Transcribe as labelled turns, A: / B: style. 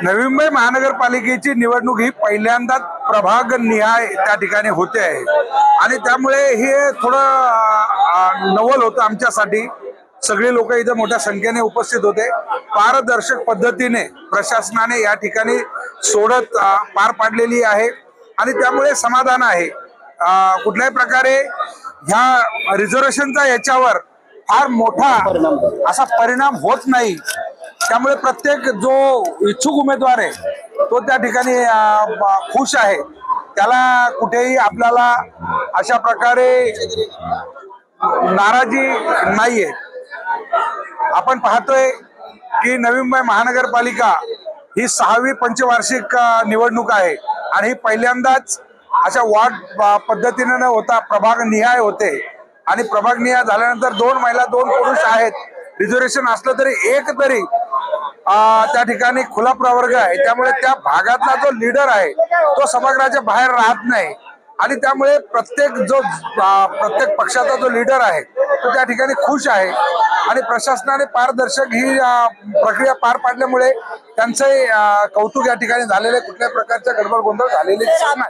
A: नवी मुंबई महानगरपालिकेची निवडणूक ही पहिल्यांदाच प्रभाग निहाय त्या ठिकाणी होते आहे आणि त्यामुळे हे थोडं नवल होतं आमच्यासाठी। सगळे लोक इथं मोठ्या संख्येने उपस्थित होते। पारदर्शक पद्धतीने प्रशासनाने या ठिकाणी सोडत पार पाडलेली आहे आणि त्यामुळे समाधान आहे। कुठल्याही प्रकारे ह्या रिझर्वेशनचा याच्यावर फार मोठा असा परिणाम होत नाही। त्यामुळे प्रत्येक जो इच्छुक उमेदवार आहे तो त्या ठिकाणी खुश आहे। त्याला कुठेही आपल्याला अशा प्रकारे नाराजी नाहीये। आपण पाहतोय की नवी मुंबई महानगरपालिका ही 6वी पंचवार्षिक निवडणूक आहे आणि ही पहिल्यांदाच अशा वॉर्ड पद्धतीने न होता प्रभाग निहाय होते आणि प्रभाग निहाय झाल्यानंतर 2 महिला 2 पुरुष आहेत। रिझर्वेशन असलं तरी एक तरी त्या ठिकाणी खुला प्रवर्ग आहे। त्यामुळे त्या भागातला जो लीडर आहे तो सभागृहाच्या बाहेर राहत नाही आणि त्यामुळे प्रत्येक पक्षाचा जो लीडर आहे तो त्या ठिकाणी खुश आहे आणि प्रशासनाने पारदर्शक ही प्रक्रिया पार पाडल्यामुळे त्यांचे कौतुक या ठिकाणी झालेले, कुठल्याही प्रकारच्या गडबड गोंधळ झालेले दिसत नाही।